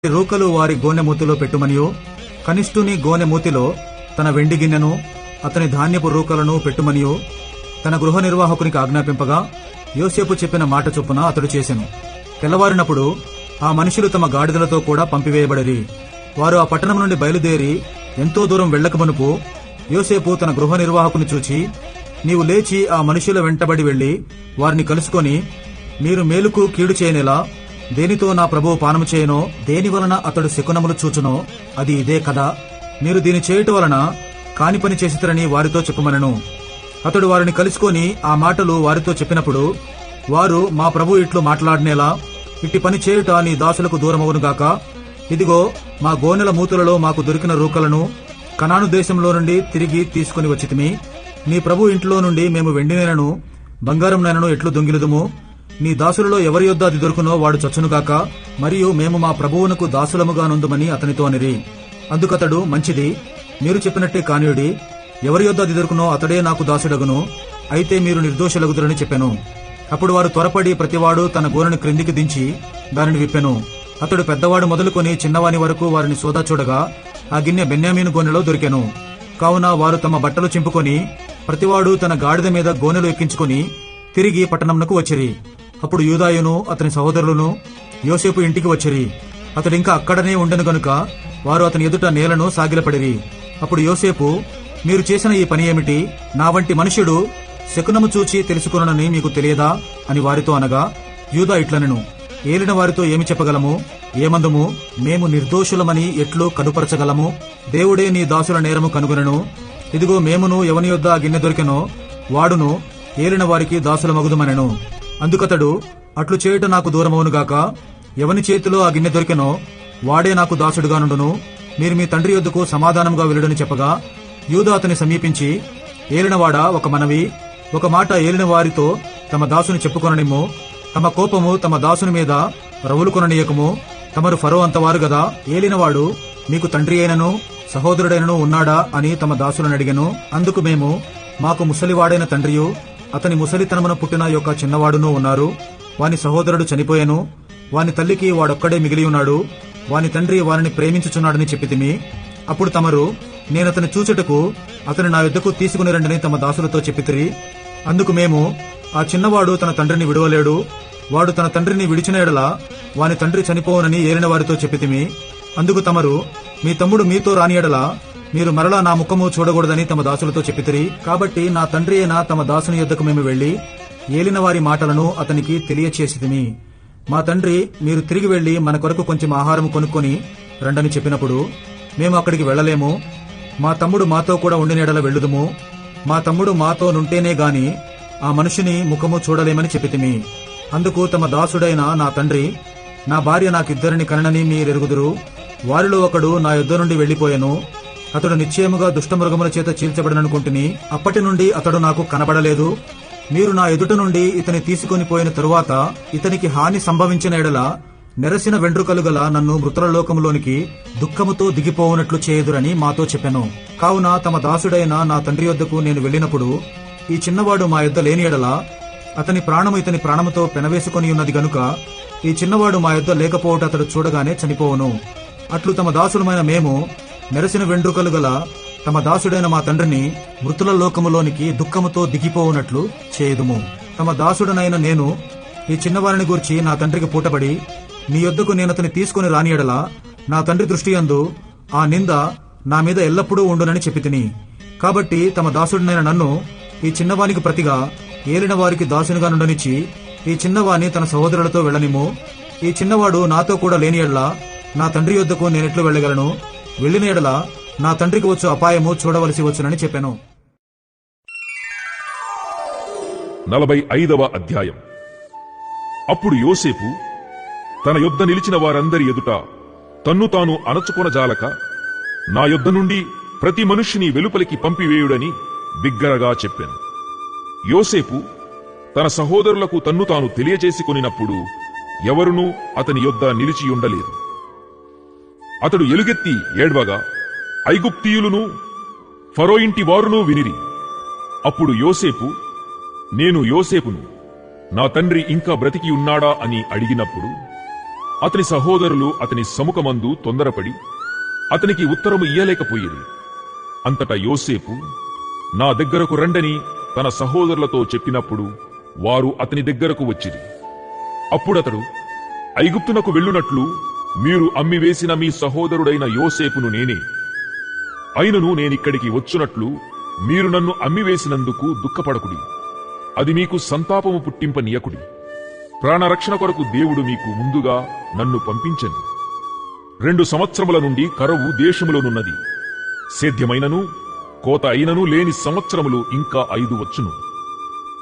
రూకలు వారి గోనె మూతిలో పెట్టుమనియో, కనిష్ఠుని గోనె మూతిలో తన వెండి గిన్నెను, అతని ధాన్యపు రూకలను పెట్టుమనియో తన గృహ నిర్వాహకునికి ఆజ్ఞాపింపగా, యోసేపు చెప్పిన మాట చొప్పున అతడు చేసెను. తెల్లవారినప్పుడు ఆ మనుషులు తమ గాడిదలతో కూడా పంపివేయబడిరి. వారు ఆ పట్టణం నుండి బయలుదేరి ఎంతో దూరం వెళ్లకమునుపు యోసేపు తన గృహ నిర్వాహకుని చూచి, నీవు లేచి ఆ మనుషుల వెంటబడి వెళ్లి వారిని కలుసుకొని, మీరు మేలుకు కీడు చేయనేలా దేనితో నా ప్రభువు పానము చేయనో, దేనివలన అతడు శకునములు చూచునో అది ఇదే కదా. మీరు దీని చేయుట వలన కాని పని చేసితరని వారితో చెప్పమనెను. అతడు వారిని కలుసుకొని ఆ మాటలు వారితో చెప్పినప్పుడు, వారు, మా ప్రభు ఇట్లు మాట్లాడనేలా ఇట్టి పని చేయుట నీ దాసులకు దూరమవునుగాక. ఇదిగో, మా గోనెల మూతులలో మాకు దొరికిన రూకలను కనాను దేశంలో నుండి తిరిగి తీసుకుని వచ్చితిమి. నీ ప్రభు ఇంట్లో నుండి మేము వెండినైనను బంగారం నైనను ఎట్లు దొంగిలుదుము. నీ దాసులలో ఎవరి యొద్ద అది దొరుకునో వాడు చచ్చునుగాక, మరియు మేము మా ప్రభువునకు దాసులముగా నుందుమని అతనితో అనిరి. అందుకతడు, మంచిది, మీరు చెప్పినట్టే కానియుడి. ఎవరి యొద్ద అది దొరుకునో అతడే నాకు దాసుడగును. అయితే మీరు నిర్దోషులగుదురని చెప్పెను. అప్పుడు వారు త్వరపడి ప్రతివాడు తన గోనెను క్రిందికి దించి దానిని విప్పెను. అతడు పెద్దవాడు మొదలుకొని చిన్నవాని వరకు వారిని సోదా చూడగా ఆ గిన్నె బెన్యామీను గోనెలో దొరికెను. కావున వారు తమ బట్టలు చింపుకొని ప్రతివాడు తన గాడిద మీద గోనెలు ఎక్కించుకుని తిరిగి పట్టణంనకు వచ్చిరి. అప్పుడు యూదాయును అతని సహోదరులను యోసేపు ఇంటికి వచ్చిరి. అతడింకా అక్కడనే ఉండను గనుక వారు అతని ఎదుట నేలను సాగిలపడిరి. అప్పుడు యోసేపు, మీరు చేసిన ఈ పని ఏమిటి? నా వంటి మనుష్యుడు శకునము చూచి తెలుసుకొనునని మీకు తెలియదా అని వారితో అనగా, యూదా ఇట్లనెను, ఏలిన వారితో ఏమి చెప్పగలము? ఏమందుము? మేము నిర్దోషులమని ఎట్లు కనుపరచగలము? దేవుడే నీ దాసుల నేరము కనుగొనెను. ఇదిగో, మేమును ఎవని యొద్ద ఆ గిన్నె దొరికెనో వాడును ఏలిన వారికి దాసులమగుదుమనెను. అందుకతడు, అట్లు చేయుట నాకు దూరమవునుగాక. ఎవని చేతిలో ఆ గిన్నె దొరికెనో వాడే నాకు దాసుడుగా నుండును. మీరు మీ తండ్రి యొద్దకు సమాధానంగా వెళ్ళుడని చెప్పగా, యూదా అతని సమీపించి, ఏలినవాడా, ఒక మనవి, ఒక మాట ఏలిన వారితో తమ దాసుని చెప్పుకొననిమ్ము. తమ కోపము తమ దాసుని మీద రవులుకొననీయకము. తమరు ఫరో అంతవారు గదా. ఏలినవాడు మీకు తండ్రి అయినను సహోదరుడైనను ఉన్నాడా అని తమ దాసులను అడిగెను. అందుకు మేము, మాకు ముసలివాడైన తండ్రియు అతని ముసలితనమున పుట్టిన యొక్క చిన్నవాడును ఉన్నారు. వాని సహోదరుడు చనిపోయెను. వాని తల్లికి వాడొక్కడే మిగిలి ఉన్నాడు. వాని తండ్రి వారిని ప్రేమించుచున్నాడని చెప్పితిమి. అప్పుడు తమరు, నేనతని చూచుటకు అతని నా యుద్ధకు తీసుకుని రండని తమ దాసులతో చెప్పితిరి. అందుకు మేము, ఆ చిన్నవాడు తన తండ్రిని విడువలేడు. వాడు తన తండ్రిని విడిచిన ఎడల వాని తండ్రి చనిపోవునని ఏలిన వారితో చెప్పితిమి. అందుకు తమరు, మీ తమ్ముడు మీతో రాని ఎడల మీరు మరలా నా ముఖము చూడకూడదని తమ దాసులతో చెప్పితిరి. కాబట్టి నా తండ్రి అయిన తమ దాసుని యొద్దకు మేము వెళ్లి ఏలిన వారి మాటలను అతనికి తెలియచేసితిమి. మా తండ్రి, మీరు తిరిగి వెళ్లి మన కొరకు కొంచెం ఆహారం కొనుక్కొని రండని చెప్పినప్పుడు, మేము అక్కడికి వెళ్లలేము. మా తమ్ముడు మాతో కూడా ఉండిన ఎడల వెళ్ళుదుము. మా తమ్ముడు మాతో నుంటేనే గాని ఆ మనుషుని ముఖము చూడలేమని చెప్పితిమి. అందుకు తమ దాసుడైన నా తండ్రి, నా భార్య నాకిద్దరిని కననని మీరెరుగుదురు. వారిలో ఒకడు నా యుద్ధ నుండి వెళ్లిపోయెను. అతడు నిశ్చయముగా దుష్టమృగముల చేత చీల్చబడననుకుంటుని అప్పటి నుండి అతడు నాకు కనబడలేదు. మీరు నా ఎదుట నుండి ఇతని తీసుకుని పోయిన తరువాత ఇతనికి హాని సంభవించిన ఎడల నెరసిన వెంట్రుకలు గల నన్ను మృతుల లోకములోనికి దుఃఖముతో దిగిపోవునట్లు చేయుదురని మాతో చెప్పెను. కావున తమ దాసుడైన నా తండ్రి యొద్దకు నేను వెళ్లినప్పుడు, ఈ చిన్నవాడు మా యొద్ద లేని ఎడల అతని ప్రాణము ఇతని ప్రాణముతో పెనవేసుకొని ఉన్నది గనుక ఈ చిన్నవాడు మా యొద్ద లేకపోవట అతడు చూడగానే చనిపోవును. అట్లు తమ దాసులమైన మేము నెరసిన వెంట్రుకలు గల తమ దాసుడైన మా తండ్రిని మృతుల లోకములోనికి దుఃఖముతో దిగిపోవునట్లు చేయుదుము. తమ దాసుడనైన నేను ఈ చిన్నవారిని గూర్చి నా తండ్రికి పూటబడి మీ యొద్దకు నేనతని తీసుకుని రాని ఎడల నా తండ్రి దృష్టి యందు ఆ నింద నా మీద ఎల్లప్పుడూ ఉండునని చెప్పితిని. కాబట్టి తమ దాసుడినైన నన్ను ఈ చిన్నవానికి ప్రతిగా ఏలిన వారికి దాసునిగా నుండనిచ్చి ఈ చిన్నవాని తన సహోదరులతో వెళ్ళనిమ్ము. ఈ చిన్నవాడు నాతో కూడా లేని ఎడల నా తండ్రి యొద్దకు నేనెట్లు వెళ్ళగలను? వెళ్లిన ఎడల నా తండ్రికి వచ్చు అపాయము చూడవలసి వచ్చునని చెప్పాను. 45వ అధ్యాయం. అప్పుడు యోసేపు తన యొద్ద నిలిచిన వారందరి ఎదుట తన్ను తాను అణచుకొనజాలక, నా యొద్ద నుండి ప్రతి మనుష్యుని వెలుపలికి పంపివేయుడని బిగ్గరగా చెప్పాను. యోసేపు తన సహోదరులకు తన్ను తాను తెలియజేసికొనినప్పుడు ఎవరునూ అతని యొద్ద నిలిచియుండలేదు. అతడు ఎలుగెత్తి ఏడ్వగా ఐగుప్తీయులును ఫరో ఇంటి వారునూ వినిరి. అప్పుడు యోసేపు, నేను యోసేపును, నా తండ్రి ఇంకా బ్రతికి ఉన్నాడా అని అడిగినప్పుడు, అతని సహోదరులు అతని సముఖమందు తొందరపడి అతనికి ఉత్తరము ఇయ్యలేకపోయిరి. అంతటా యోసేపు, నా దగ్గరకు రండని తన సహోదరులతో చెప్పినప్పుడు వారు అతని దగ్గరకు వచ్చిరి. అప్పుడతడు, ఐగుప్తునకు వెళ్ళునట్లు మీరు అమ్మివేసిన మీ సహోదరుడైన యోసేపును నేనే. అయినను నేనిక్కడికి వచ్చునట్లు మీరు నన్ను అమ్మివేసినందుకు దుఃఖపడకుడి. అది మీకు సంతాపము పుట్టింపనీయకుడి. ప్రాణరక్షణ కొరకు దేవుడు మీకు ముందుగా నన్ను పంపించెను. 2 సంవత్సరముల నుండి కరువు దేశములోనున్నది. సేద్యమైనను కోత అయినను లేని సంవత్సరములు ఇంకా 5 వచ్చును.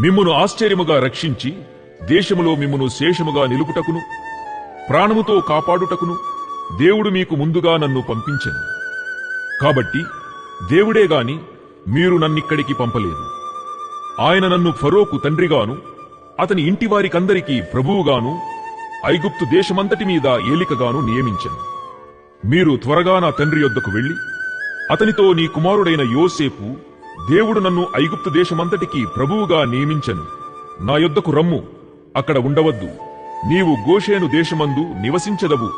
మిమ్మును ఆశ్చర్యముగా రక్షించి దేశములో మిమ్మును శేషముగా నిలుపుటకును ప్రాణముతో కాపాడుటకును దేవుడు మీకు ముందుగా నన్ను పంపించెను. కాబట్టి దేవుడే గాని మీరు నన్నిక్కడికి పంపలేదు. ఆయన నన్ను ఫరోకు తండ్రిగాను అతని ఇంటివారికందరికీ ప్రభువుగాను ఐగుప్తు దేశమంతటి మీద ఏలికగాను నియమించెను. మీరు త్వరగా నా తండ్రి యొద్దకు వెళ్లి అతనితో, నీ కుమారుడైన యోసేపు దేవుడు నన్ను ఐగుప్తు దేశమంతటికి ప్రభువుగా నియమించెను, నా యొద్దకు రమ్ము, అక్కడ ఉండవద్దు, నీవు గోషేను దేశమందు నివసించెదవు.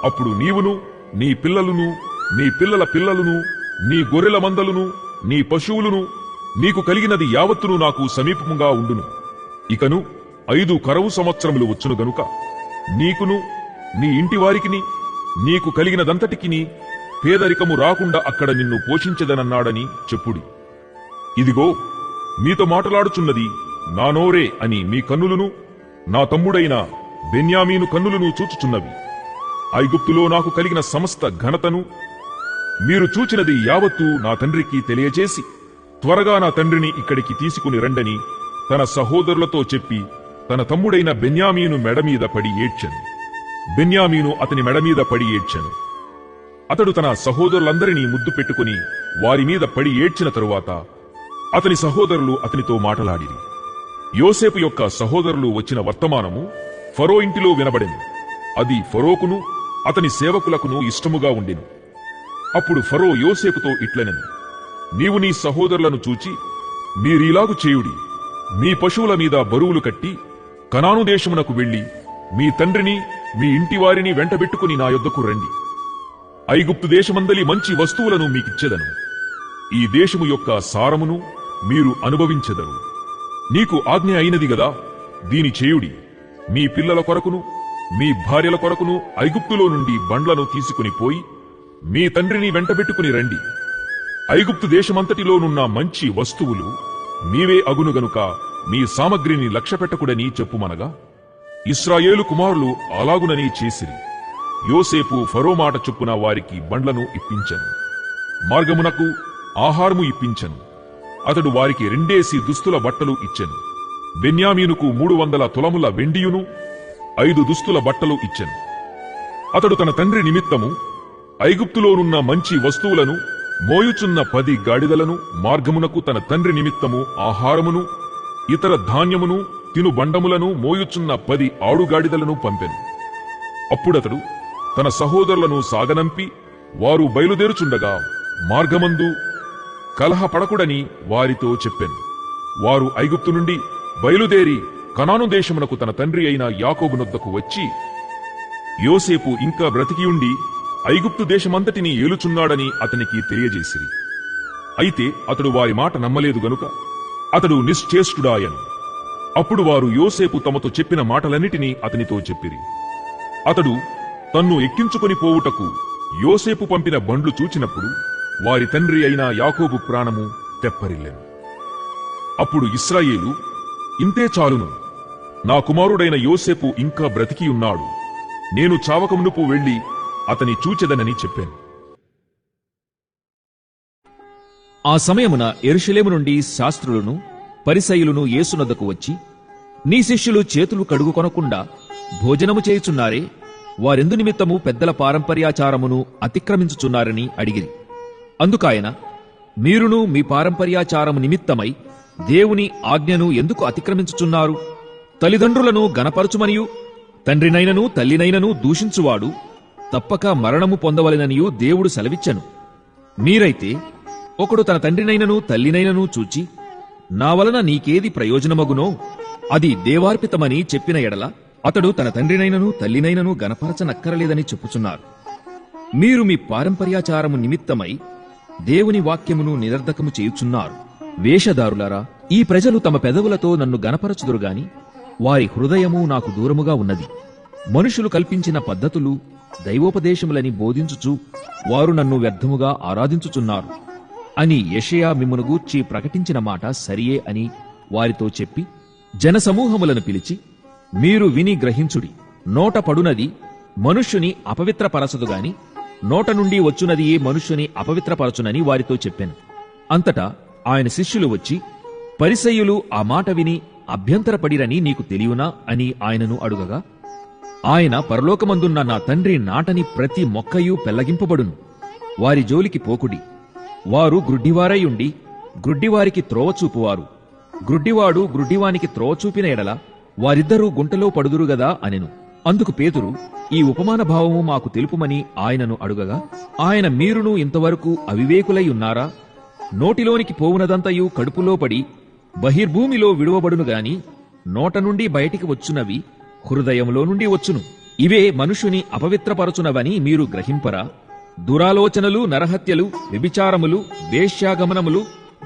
అప్పుడు నీవును నీ పిల్లలును నీ పిల్లల పిల్లలును నీ గొర్రెల మందలును నీ పశువులును నీకు కలిగినది యావత్తును నాకు సమీపముగా ఉండును. ఇకను 5 కరువు సంవత్సరములు వచ్చును గనుక నీకును నీ ఇంటివారికిని నీకు కలిగినదంతటికిని పేదరికము రాకుండా అక్కడ నిన్ను పోషించెదనన్నాడని చెప్పుడి. ఇదిగో మీతో మాటలాడుచున్నది నా నోరే అని మీ కన్నులను నా తమ్ముడైన బెన్యామీను కన్నులను చూచుచున్నవి. ఐగుప్తులో నాకు కలిగిన సమస్త ఘనతను మీరు చూచినది యావత్తూ నా తండ్రికి తెలియజేసి త్వరగా నా తండ్రిని ఇక్కడికి తీసుకుని రండని తన సహోదరులతో చెప్పి తన తమ్ముడైన బెన్యామీను మెడమీద పడి ఏడ్చెను. బెన్యామీను అతని మెడమీద పడి ఏడ్చెను. అతడు తన సహోదరులందరినీ ముద్దు పెట్టుకుని వారి మీద పడి ఏడ్చిన తరువాత అతని సహోదరులు అతనితో మాటలాడిరి. యోసేపు యొక్క సహోదరులు వచ్చిన వర్తమానము ఫరో ఇంటిలో వినబడెను. అది ఫరోకును అతని సేవకులకును ఇష్టముగా ఉండెను. అప్పుడు ఫరో యోసేపుతో ఇట్లనెను, నీవు నీ సహోదరులను చూచి మీరీలాగు చేయుడి, మీ పశువుల మీద బరువులు కట్టి కనాను దేశమునకు వెళ్లి మీ తండ్రిని మీ ఇంటివారిని వెంటబెట్టుకుని నా యొద్దకు రండి. ఐగుప్తు దేశమందలి మంచి వస్తువులను మీకిచ్చెదను. ఈ దేశము యొక్క సారమును మీరు అనుభవించెదరు. నీకు ఆజ్ఞ అయినది గదా, దీని చేయుడి. మీ పిల్లల కొరకును మీ భార్యల కొరకును ఐగుప్తులో నుండి బండ్లను తీసుకుని పోయి మీ తండ్రిని వెంటబెట్టుకుని రండి. ఐగుప్తు దేశమంతటిలోనున్న మంచి వస్తువులు మీవే అగును గనుక మీ సామగ్రిని లక్ష్యపెట్టకుడని చెప్పుమనగా ఇశ్రాయేలు కుమారులు అలాగునని చేసిరి. యోసేపు ఫరో మాట చొప్పున వారికి బండ్లను ఇప్పించెను, మార్గమునకు ఆహారము ఇప్పించెను. అతడు వారికి 2 దుస్తుల బట్టలు ఇచ్చెను. బెన్యామీనుకు 300 తులముల వెండియును 5 దుస్తుల బట్టలు ఇచ్చెను. అతడు తన తండ్రి నిమిత్తము ఐగుప్తులోనున్న మంచి వస్తువులను మోయుచున్న 10 గాడిదలను, మార్గమునకు తన తండ్రి నిమిత్తము ఆహారమును ఇతర ధాన్యమును తినుబండములను మోయుచున్న 10 ఆడుగాడిదలను పంపెను. అప్పుడతడు తన సహోదరులను సాగనంపి వారు బయలుదేరుచుండగా మార్గమందు కలహపడకుడని వారితో చెప్పెను. వారు ఐగుప్తు నుండి బయలుదేరి కనాను దేశమునకు తన తండ్రి అయిన యాకోబునొద్దకు వచ్చి యోసేపు ఇంకా బ్రతికియుండి ఐగుప్తు దేశమంతటిని ఏలుచున్నాడని అతనికి తెలియజేసిరి. అయితే అతడు వారి మాట నమ్మలేదు గనుక అతడు నిశ్చేష్టుడాయను. అప్పుడు వారు యోసేపు తమతో చెప్పిన మాటలన్నిటినీ అతనితో చెప్పిరి. అతడు తన్ను ఎక్కించుకొని పోవుటకు యోసేపు పంపిన బండ్లు చూచినప్పుడు వారి తండ్రి అయిన యాకోబు ప్రాణము తెప్పరిల్లెను. అప్పుడు ఇశ్రాయేలు, ఇంతే చాలును, నా కుమారుడైన యోసేపు ఇంకా బ్రతికియున్నాడు, నేను చావకమునుపు వెళ్లి అతని చూచెదనని చెప్పాను. ఆ సమయమున యెరూషలేము నుండి శాస్త్రులను పరిసయ్యులను యేసునొద్దకు వచ్చి, నీ శిష్యులు చేతులు కడుగుకొనకుండా భోజనము చేయుచున్నారే, వారెందు నిమిత్తము పెద్దల పారంపర్యాచారమును అతిక్రమించుచున్నారని అడిగిరి. అందుకాయన, మీరును మీ పారంపర్యాచారము నిమిత్తమై దేవుని ఆజ్ఞను ఎందుకు అతిక్రమించుచున్నారు? తల్లిదండ్రులను గణపరచుమనియు తండ్రినైనను తల్లినైనను దూషించువాడు తప్పక మరణము పొందవలెననియు దేవుడు సెలవిచ్చెను. మీరైతే ఒకడు తన తండ్రినైనను తల్లినైనను చూచి, నా వలన నీకేది ప్రయోజనమగునో అది దేవార్పితమని చెప్పిన ఎడల అతడు తన తండ్రినైనను తల్లినైనను గనపరచనక్కరలేదని చెప్పుచున్నారు. మీరు మీ పారంపర్యాచారము నిమిత్తమై దేవుని వాక్యమును నిరర్ధకము చేయుచున్నారు. వేషధారులారా, ఈ ప్రజలు తమ పెదవులతో నన్ను గనపరచుదురుగాని వారి హృదయము నాకు దూరముగా ఉన్నది. మనుషులు కల్పించిన పద్ధతులు దైవోపదేశములని బోధించుచు వారు నన్ను వ్యర్థముగా ఆరాధించుచున్నారు అని యెషయా మిమ్మును గూర్చి ప్రకటించిన మాట సరియే అని వారితో చెప్పి జనసమూహములను పిలిచి, మీరు విని గ్రహించుడి. నోట పడునది మనుష్యుని అపవిత్రపరచదుగాని నోట నుండి వచ్చునదియే మనుష్యుని అపవిత్రపరచునని వారితో చెప్పాను. అంతటా ఆయన శిష్యులు వచ్చి, పరిసయ్యులు ఆ మాట విని అభ్యంతరపడిరని నీకు తెలియనా అని ఆయనను అడుగగా, ఆయన, పరలోకమందున్న నా తండ్రి నాటని ప్రతి మొక్కయు పెళ్లగింపబడును. వారి జోలికి పోకుడి. వారు గ్రుడ్డివారై ఉండి గ్రుడ్డివారికి త్రోవ చూపువారు. గ్రుడ్డివాడు గ్రుడ్డివానికి త్రోవ చూపిన ఎడల వారిద్దరూ గుంటలో పడుదురుగదా అనెను. అందుకు పేతురు, ఈ ఉపమాన భావము మాకు తెలుపుమని ఆయనను అడుగగా, ఆయన, మీరును ఇంతవరకు అవివేకులై ఉన్నారా? నోటిలోనికి పోవునదంతయు కడుపులో పడి బహిర్భూమిలో విడువబడును గాని నోట నుండి బయటికి వచ్చునవి హృదయములో నుండి వచ్చును. ఇవే మనుషుని అపవిత్రపరచునవని మీరు గ్రహింపరా? దురాలోచనలు, నరహత్యలు, వ్యభిచారములు, వేశ్యాగమనములు,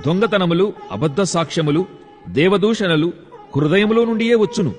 దొంగతనములు, అబద్ధ సాక్ష్యములు, దేవదూషణలు హృదయములో నుండియే వచ్చును.